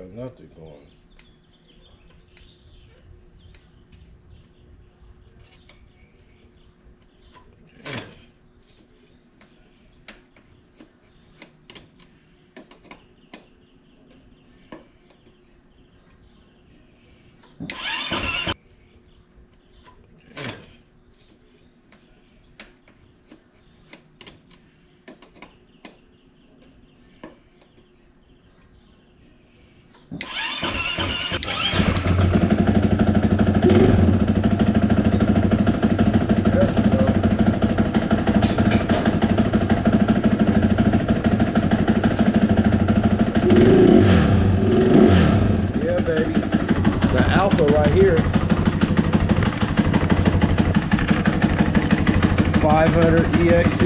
got nothing going. Right here, 500 EXC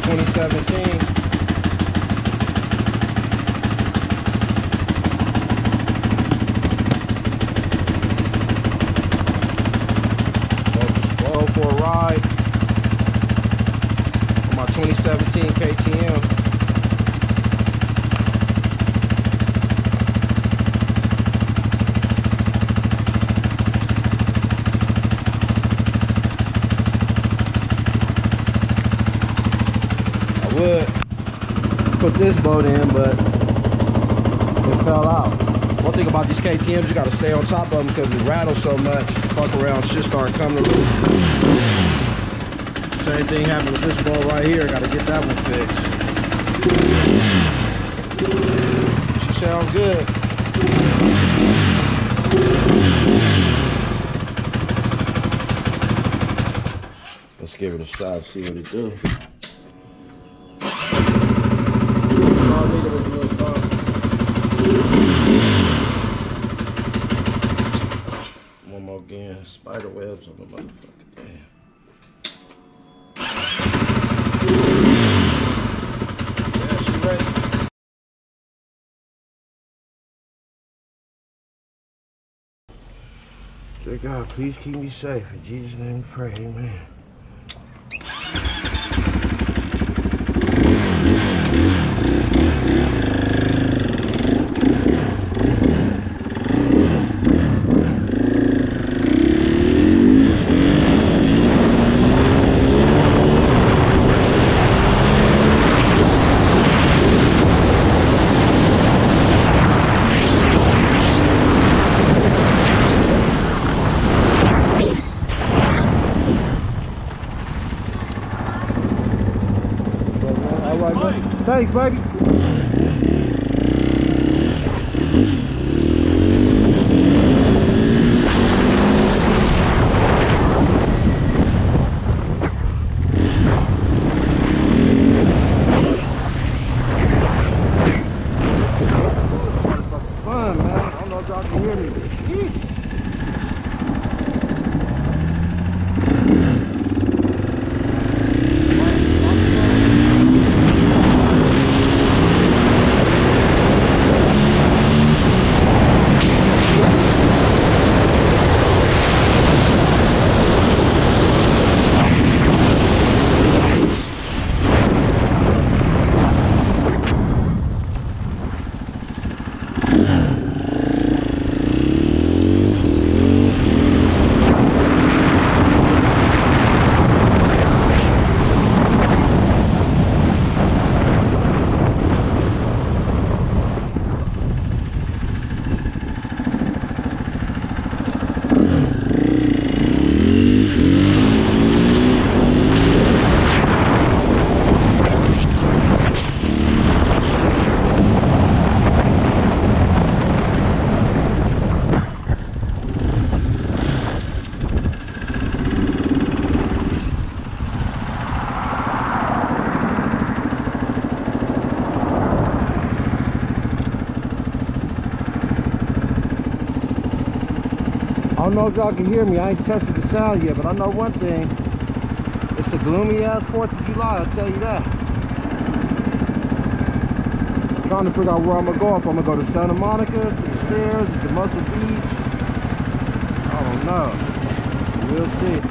2017. Well, for a ride on my 2017 KTM. Would put this boat in, but it fell out. One thing about these KTMs, you got to stay on top of them because it rattles so much. Fuck around, shit start coming loose. Same thing happened with this boat right here. Got to get that one fixed. She sounds good. Let's give it a shot, see what it do. One more again, spider webs on the motherfucker. Damn. Yeah, she ready. Dear God, please keep me safe. In Jesus' name we pray, amen. Thanks, baby. Fun, man. I don't know if y'all can hear me. Sheesh. I don't know if y'all can hear me. I ain't tested the sound yet, but I know one thing. It's a gloomy ass 4th of July, I'll tell you that. I'm trying to figure out where I'm gonna go. If I'm gonna go to Santa Monica, to the stairs, to Muscle Beach. I don't know. We'll see.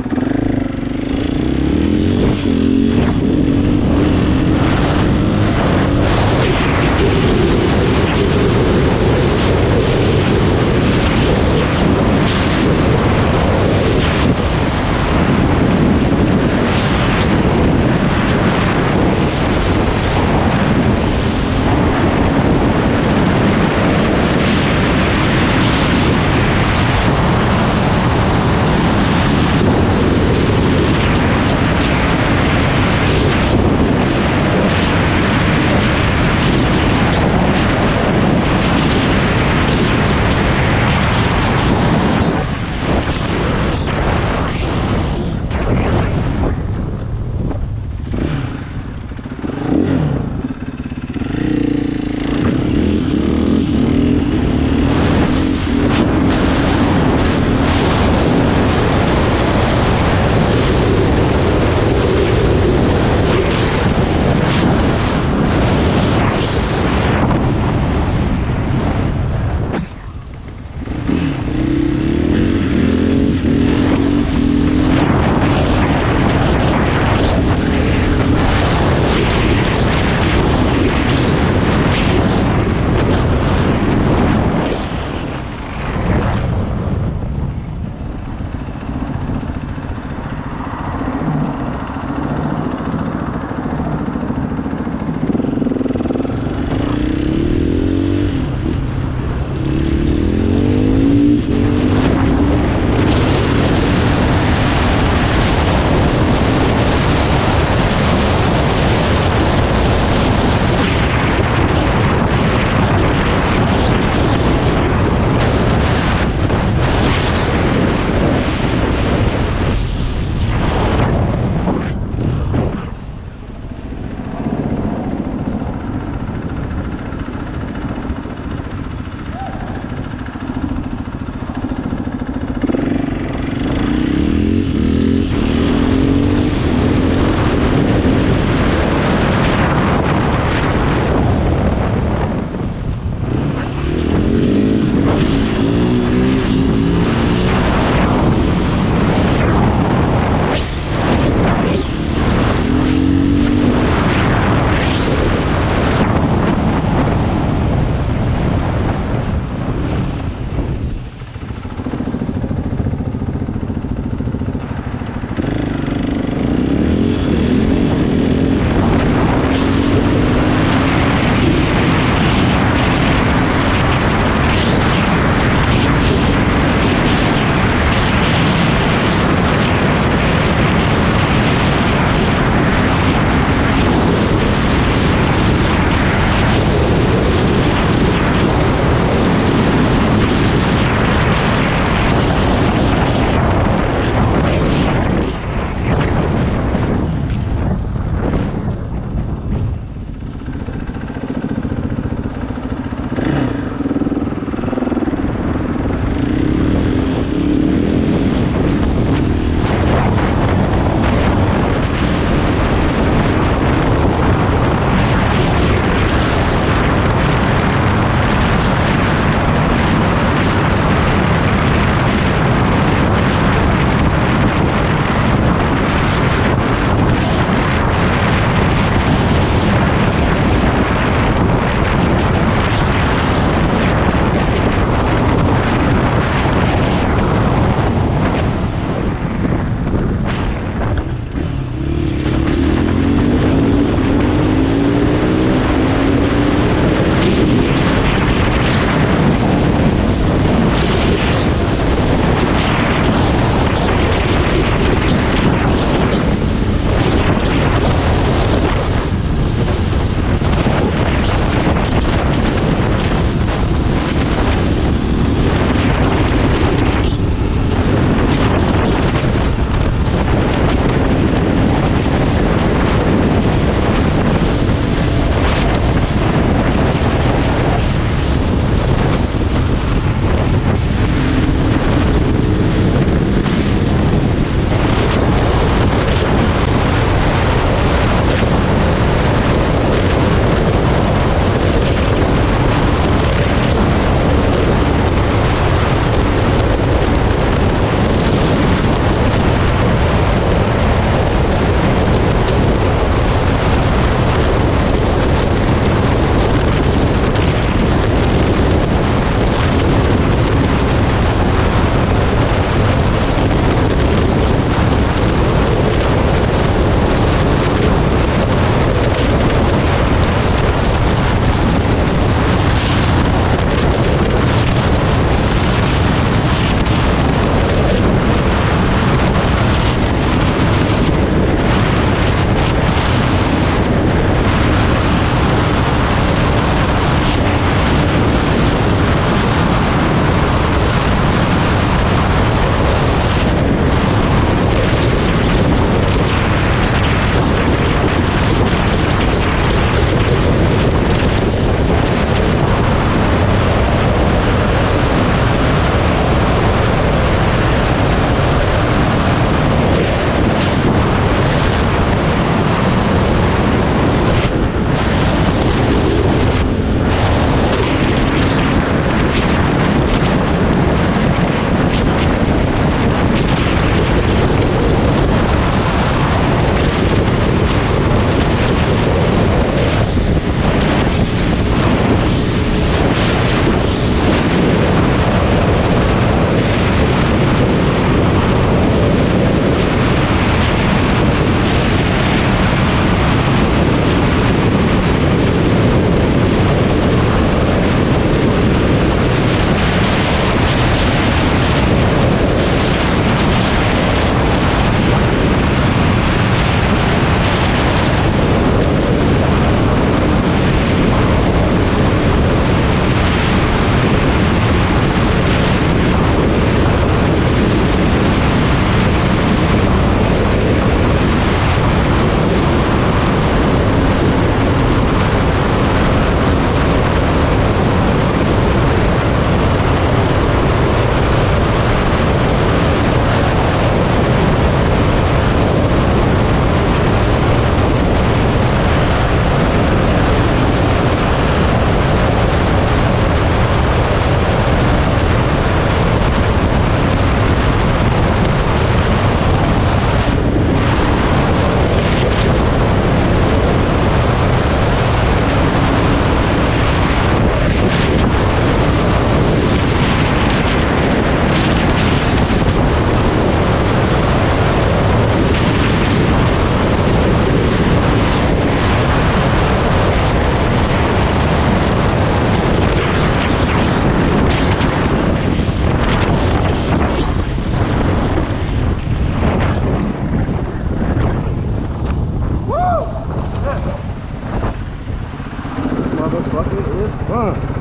It's fun.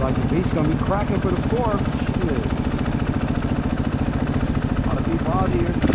like the beat's gonna be cracking for the 4th. Shit. A lot of people out here.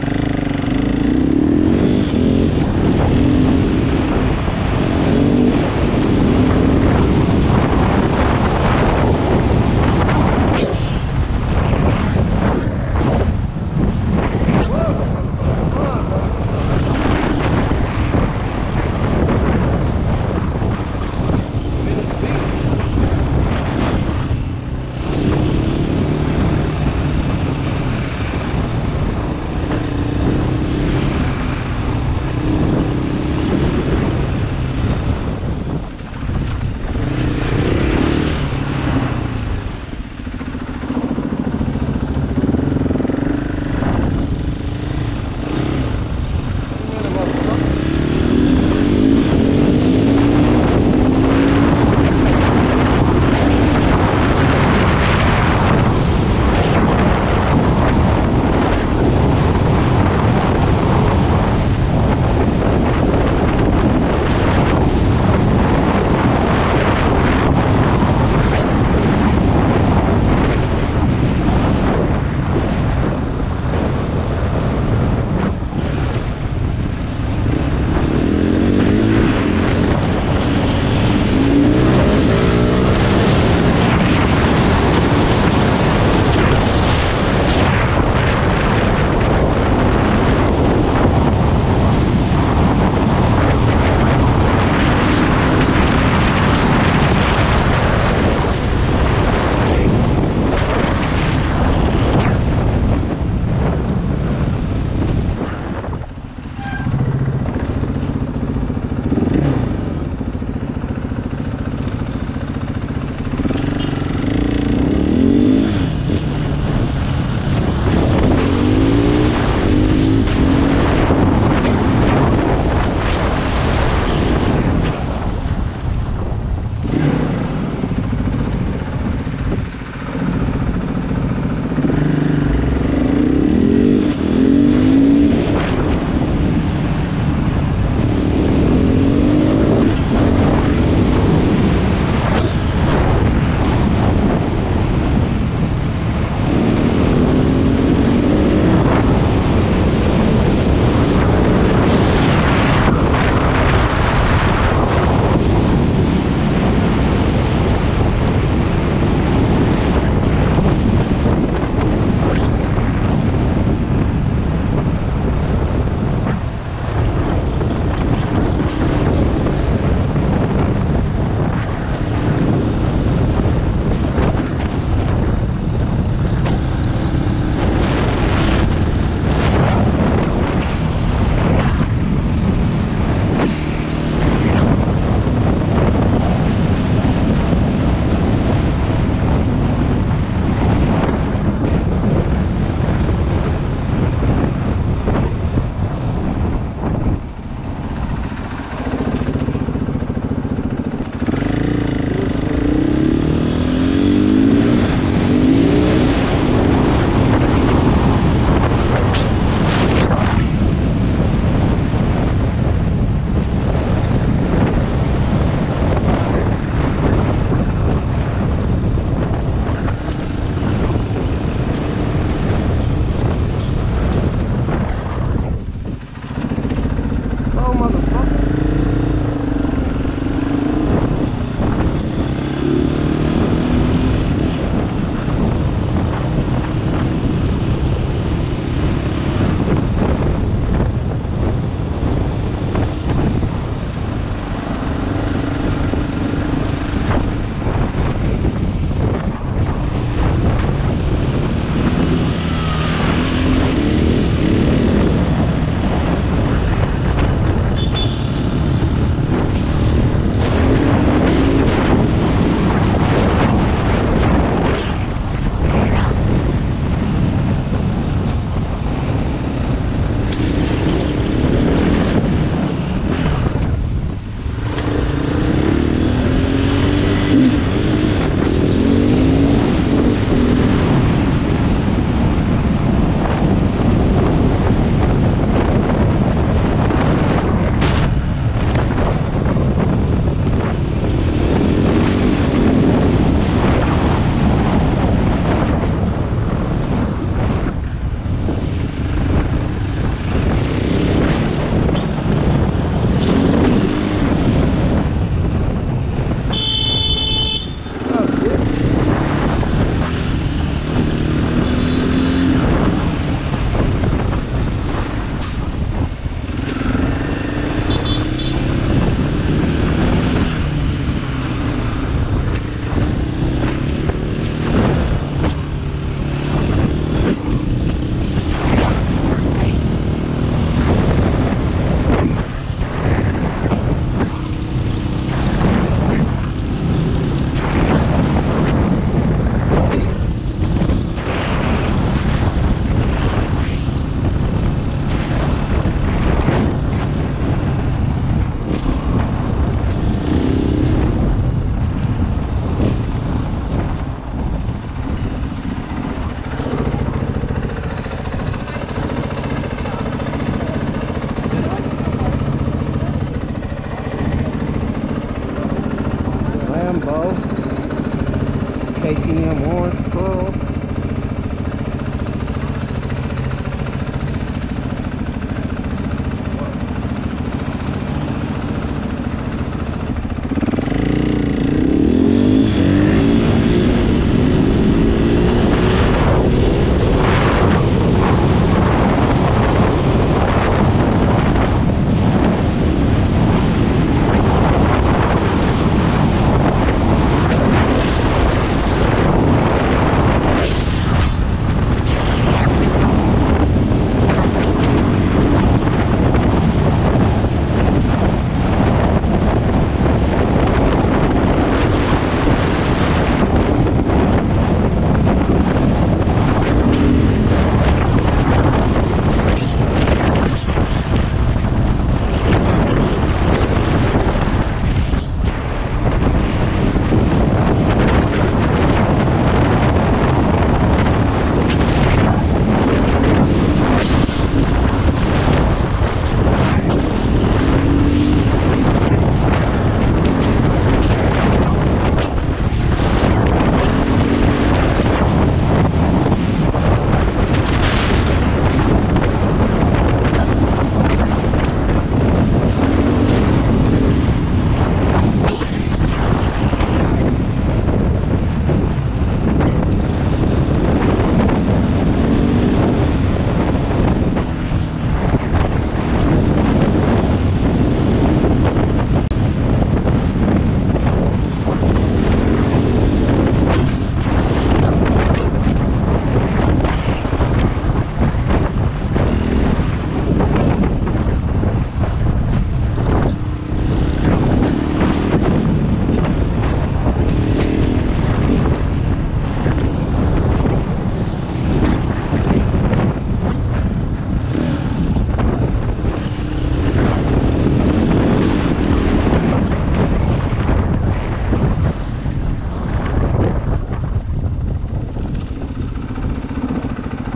KTM orange pearl.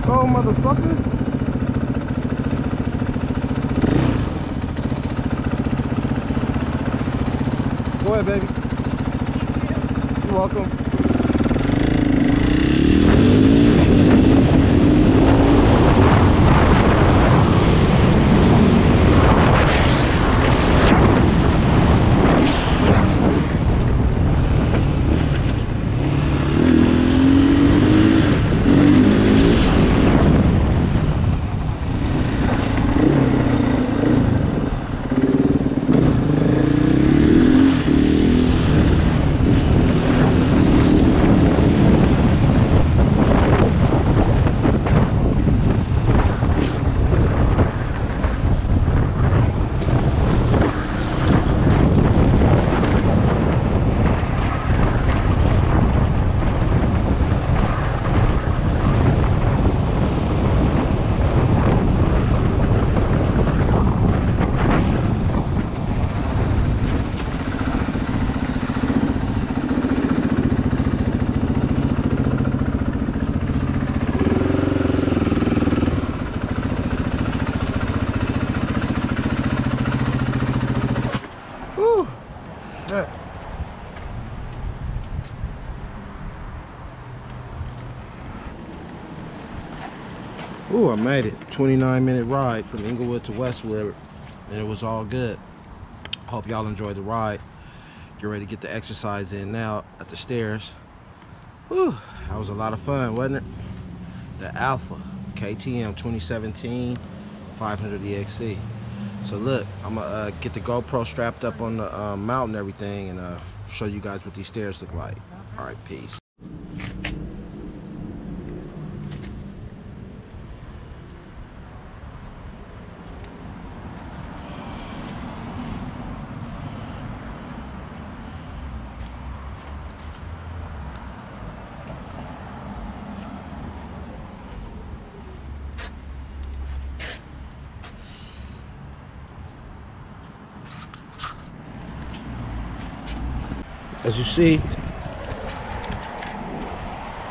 Go, motherfucker. Go ahead, baby. You're welcome. Ooh, I made it. 29-minute ride from Inglewood to Westwood, and it was all good. Hope y'all enjoyed the ride. Get ready to get the exercise in now at the stairs. Whew, that was a lot of fun, wasn't it? The Alpha KTM 2017 500 EXC. So look, I'm gonna get the GoPro strapped up on the mountain and everything, and show you guys what these stairs look like. All right, peace. As you see,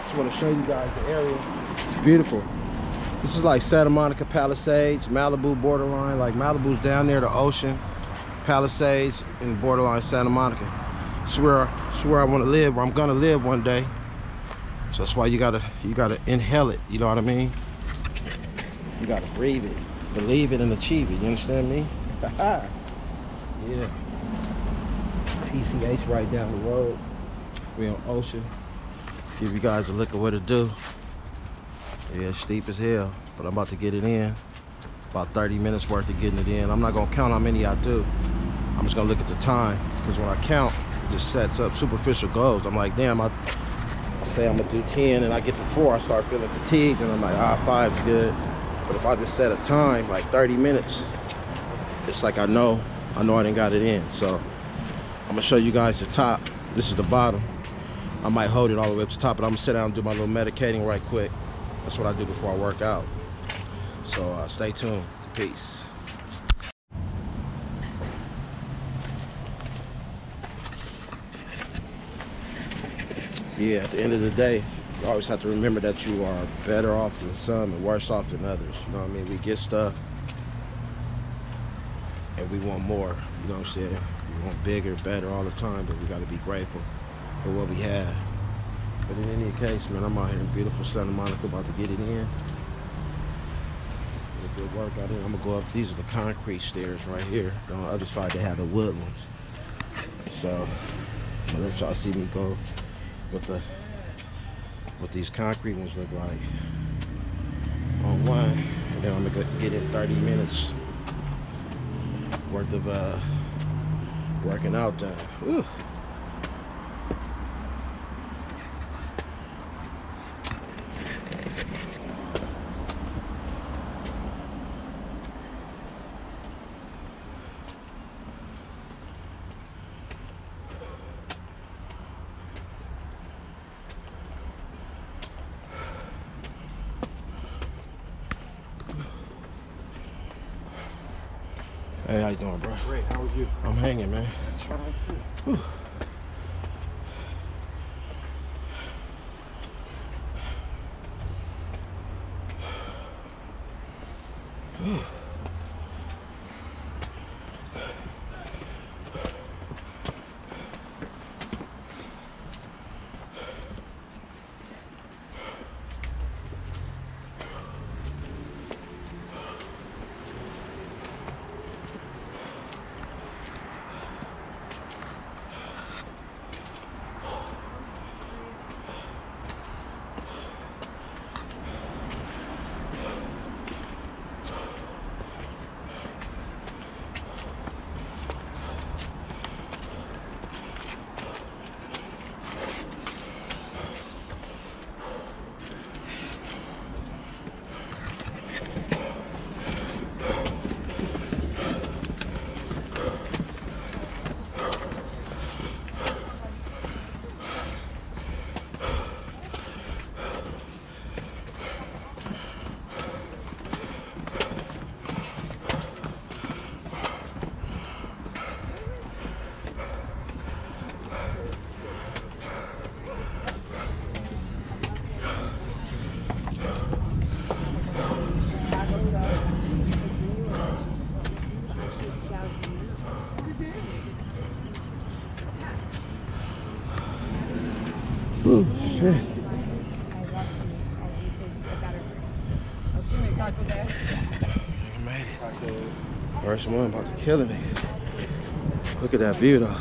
just want to show you guys the area. It's beautiful. This is like Santa Monica Palisades, Malibu borderline. Like Malibu's down there, the ocean. Palisades in borderline Santa Monica. It's where I want to live, where I'm gonna live one day. So that's why you gotta inhale it, you know what I mean? You gotta breathe it, believe it, and achieve it, you understand me? Yeah. PCH right down the road. We on Ocean. Give you guys a look at what to do. Yeah, it's steep as hell, but I'm about to get it in. About 30 minutes worth of getting it in. I'm not gonna count how many I do. I'm just gonna look at the time, because when I count, it just sets up superficial goals. I'm like, damn, I say I'm gonna do 10 and I get to 4, I start feeling fatigued, and I'm like, 5's good. But if I just set a time, like 30 minutes, it's like I know I didn't got it in. So I'm gonna show you guys the top. This is the bottom. I might hold it all the way up to the top, but I'm gonna sit down and do my little medicating right quick. That's what I do before I work out. So stay tuned. Peace. Yeah, at the end of the day, you always have to remember that you are better off than some and worse off than others. You know what I mean? We get stuff and we want more. You know what I'm saying? We want bigger, better all the time, but we got to be grateful for what we have. But in any case, man, I'm out here in beautiful Santa Monica, about to get it in. A good workout in. I'm gonna go up. These are the concrete stairs right here. On the other side, they have the wood ones. So I'm gonna let y'all see me go with what these concrete ones look like on one, and then I'm gonna get in 30 minutes worth of working out done. Whew. Hey, how you doing, bro? Great, how are you? I'm hanging, man. Trying to. Whew. Oh, shit. Made it. First one, about to kill a nigga. Look at that view though.